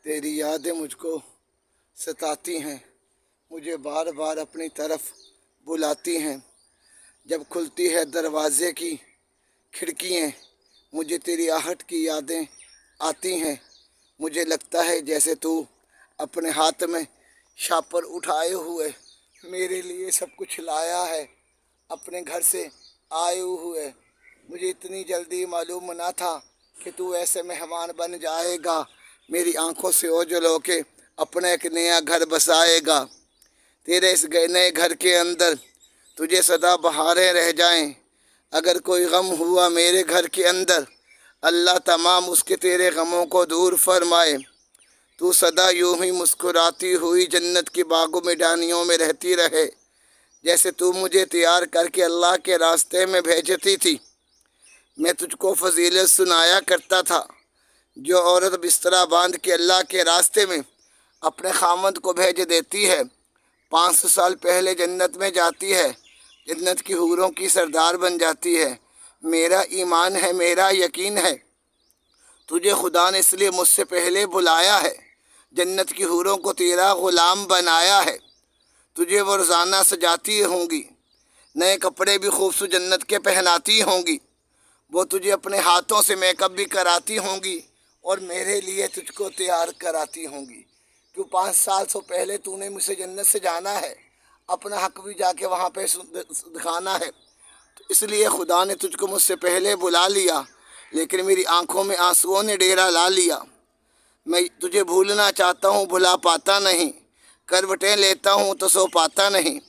तेरी यादें मुझको सताती हैं, मुझे बार बार अपनी तरफ बुलाती हैं। जब खुलती है दरवाजे की खिड़कियाँ, मुझे तेरी आहट की यादें आती हैं। मुझे लगता है जैसे तू अपने हाथ में शापर उठाए हुए मेरे लिए सब कुछ लाया है, अपने घर से आए हुए। मुझे इतनी जल्दी मालूम ना था कि तू ऐसे मेहमान बन जाएगा, मेरी आंखों से ओझल होके अपना एक नया घर बसाएगा। तेरे इस नए घर के अंदर तुझे सदा बहारें रह जाएं। अगर कोई गम हुआ मेरे घर के अंदर, अल्लाह तमाम उसके तेरे गमों को दूर फरमाए। तू सदा यूं ही मुस्कुराती हुई जन्नत की बागों में डानियों में रहती रहे। जैसे तू मुझे तैयार करके अल्लाह के रास्ते में भेजती थी, मैं तुझको फजीलत सुनाया करता था। जो औरत बिस्तरा बांध के अल्लाह के रास्ते में अपने खामद को भेज देती है, 500 साल पहले जन्नत में जाती है, जन्नत की हूरों की सरदार बन जाती है। मेरा ईमान है, मेरा यकीन है, तुझे खुदा ने इसलिए मुझसे पहले बुलाया है, जन्नत की हूरों को तेरा ग़ुलाम बनाया है। तुझे वो रोज़ाना सजाती होंगी, नए कपड़े भी खूबसूरत जन्नत के पहनाती होंगी। वो तुझे अपने हाथों से मेकअप भी कराती होंगी और मेरे लिए तुझको तैयार कराती होंगी। क्यों 5 साल से पहले तूने मुझसे जन्नत से जाना है, अपना हक भी जाके वहाँ पे दिखाना है। तो इसलिए खुदा ने तुझको मुझसे पहले बुला लिया, लेकिन मेरी आंखों में आंसुओं ने डेरा ला लिया। मैं तुझे भूलना चाहता हूँ, भुला पाता नहीं, करवटें लेता हूँ तो सो पाता नहीं।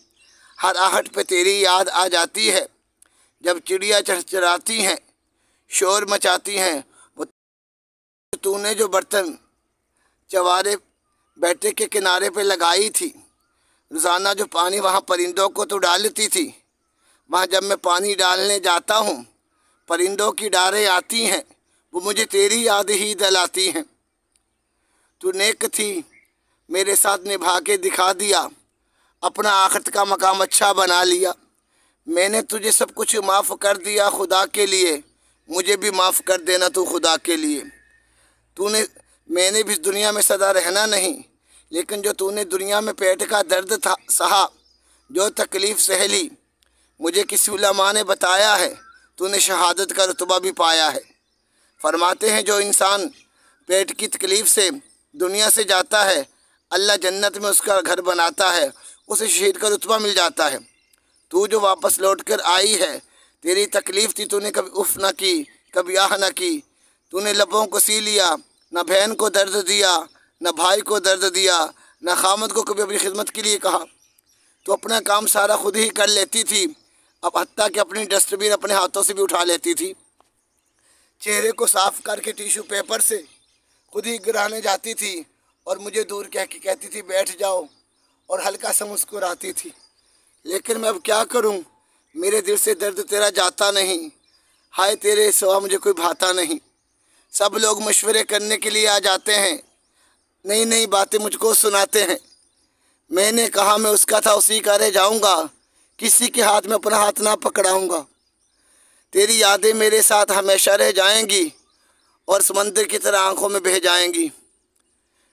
हर आहट पे तेरी याद आ जाती है। जब चिड़िया चहचहाती हैं, शोर मचाती हैं, वो तूने जो बर्तन चवारे बैठे के किनारे पे लगाई थी, रोज़ाना जो पानी वहाँ परिंदों को तो डालती थी, वहाँ जब मैं पानी डालने जाता हूँ, परिंदों की डारें आती हैं, वो मुझे तेरी याद ही दिलाती हैं। तू नेक थी, मेरे साथ निभा के दिखा दिया, अपना आखिरत का मकाम अच्छा बना लिया। मैंने तुझे सब कुछ माफ़ कर दिया खुदा के लिए, मुझे भी माफ़ कर देना तू खुदा के लिए। तूने मैंने भी इस दुनिया में सदा रहना नहीं, लेकिन जो तूने दुनिया में पेट का दर्द था सहा, जो तकलीफ़ सहली, मुझे किसी उलमा ने बताया है, तूने शहादत का रुतबा भी पाया है। फरमाते हैं जो इंसान पेट की तकलीफ़ से दुनिया से जाता है, अल्लाह जन्नत में उसका घर बनाता है, उसे शहीद का रुतबा मिल जाता है। तू जो वापस लौट कर आई है, तेरी तकलीफ़ थी, तूने कभी उफ़ ना की, कभी आह ना की। तूने लबों को सी लिया, न बहन को दर्द दिया, न भाई को दर्द दिया, न खामद को कभी अपनी खिदमत के लिए कहा। तो अपना काम सारा खुद ही कर लेती थी, अब हत्ता कि अपनी डस्टबिन अपने हाथों से भी उठा लेती थी। चेहरे को साफ़ करके टिश्यू पेपर से खुद ही गिराने जाती थी और मुझे दूर कह के कहती थी बैठ जाओ, और हल्का सा मुस्कुराती थी। लेकिन मैं अब क्या करूं, मेरे दिल से दर्द तेरा जाता नहीं। हाय तेरे सिवा मुझे कोई भाता नहीं। सब लोग मशवरे करने के लिए आ जाते हैं, नई नई बातें मुझको सुनाते हैं। मैंने कहा मैं उसका था उसी का रह जाऊंगा, किसी के हाथ में अपना हाथ ना पकड़ाऊंगा। तेरी यादें मेरे साथ हमेशा रह जाएंगी और समंदर की तरह आंखों में बह जाएंगी।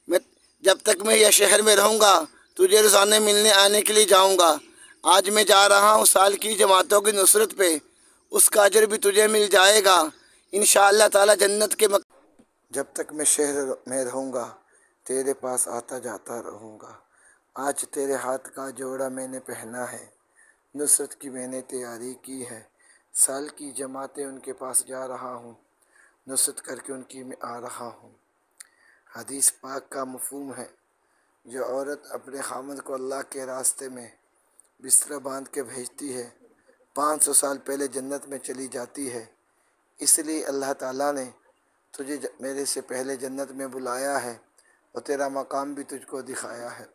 मैं जब तक मैं यह शहर में रहूंगा, तुझे रोज़ाना मिलने आने के लिए जाऊंगा। आज मैं जा रहा हूँ साल की जमातों की नुसरत पे, उसका अजर भी तुझे मिल जाएगा इंशाअल्लाह ताला जन्नत के जब तक मैं शहर में रहूँगा, तेरे पास आता जाता रहूँगा। आज तेरे हाथ का जोड़ा मैंने पहना है, नुसरत की मैंने तैयारी की है। साल की जमातें उनके पास जा रहा हूँ, नुसरत करके उनकी मैं आ रहा हूँ। हदीस पाक का मफ़हूम है, जो औरत अपने खामद को अल्लाह के रास्ते में बिस्तरा बांध के भेजती है, 500 साल पहले जन्नत में चली जाती है। इसलिए अल्लाह ताला ने तुझे मेरे से पहले जन्नत में बुलाया है और तेरा मकाम भी तुझको दिखाया है।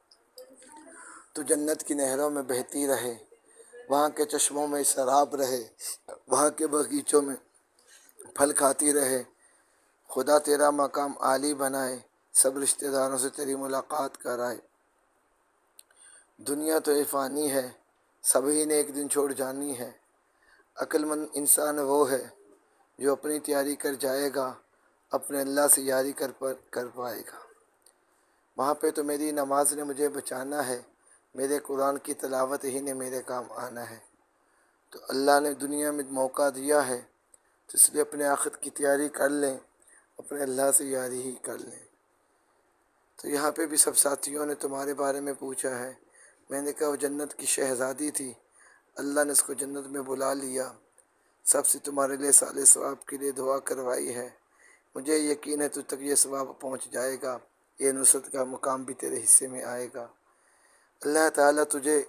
तो जन्नत की नहरों में बहती रहे, वहाँ के चश्मों में शराब रहे, वहाँ के बगीचों में फल खाती रहे। खुदा तेरा मकाम आली बनाए, सब रिश्तेदारों से तेरी मुलाकात कराए। दुनिया तो ये फ़ानी है, सभी ने एक दिन छोड़ जानी है। अक्लमंद इंसान वो है जो अपनी तैयारी कर जाएगा, अपने अल्लाह से यारी कर पाएगा। वहाँ पे तो मेरी नमाज ने मुझे बचाना है, मेरे कुरान की तिलावत ही ने मेरे काम आना है। तो अल्लाह ने दुनिया में मौका दिया है, तो इसलिए अपने आखिरत की तैयारी कर लें, अपने अल्लाह से यारी ही कर लें। तो यहाँ पे भी सब साथियों ने तुम्हारे बारे में पूछा है। मैंने कहा वो जन्नत की शहज़ादी थी, अल्लाह ने उसको जन्नत में बुला लिया। सबसे तुम्हारे लिए साले सवाब के लिए दुआ करवाई है। मुझे यकीन है तुझ तक ये सवाब पहुँच जाएगा, ये नुसरत का मुकाम भी तेरे हिस्से में आएगा। अल्लाह ताला तुझे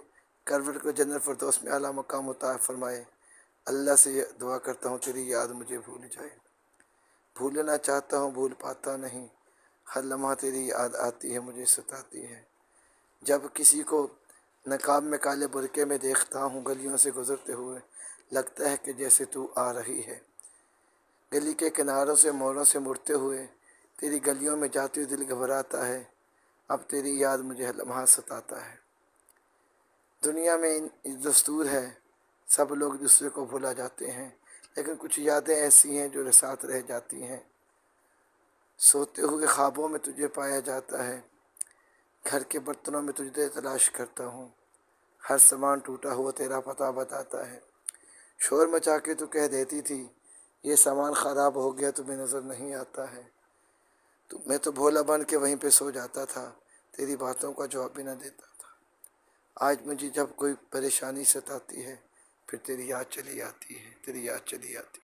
करवट को जन्नत फिरदौस में आला मकाम अता फरमाए। अल्लाह से दुआ करता हूँ तेरी याद मुझे भूल जाए। भूलना चाहता हूँ भूल पाता नहीं, हर लम्हा तेरी याद आती है मुझे सताती है। जब किसी को नकाब में काले बुरके में देखता हूँ गलियों से गुजरते हुए, लगता है कि जैसे तू आ रही है। गली के किनारों से मोड़ों से मुड़ते हुए तेरी गलियों में जाते हुए दिल घबराता है। अब तेरी याद मुझे हर लम्हा सताता है। दुनिया में दस्तूर है, सब लोग दूसरे को भुला जाते हैं, लेकिन कुछ यादें ऐसी हैं जो साथ रह जाती हैं। सोते हुए ख्वाबों में तुझे पाया जाता है, घर के बर्तनों में तुझे तलाश करता हूँ, हर सामान टूटा हुआ तेरा पता बताता है। शोर मचा के तू कह देती थी ये सामान ख़राब हो गया तुम्हें नज़र नहीं आता है। तो मैं तो भोला बन के वहीं पे सो जाता था, तेरी बातों का जवाब भी न देता था। आज मुझे जब कोई परेशानी सताती है, फिर तेरी याद चली आती है, तेरी याद चली आती है।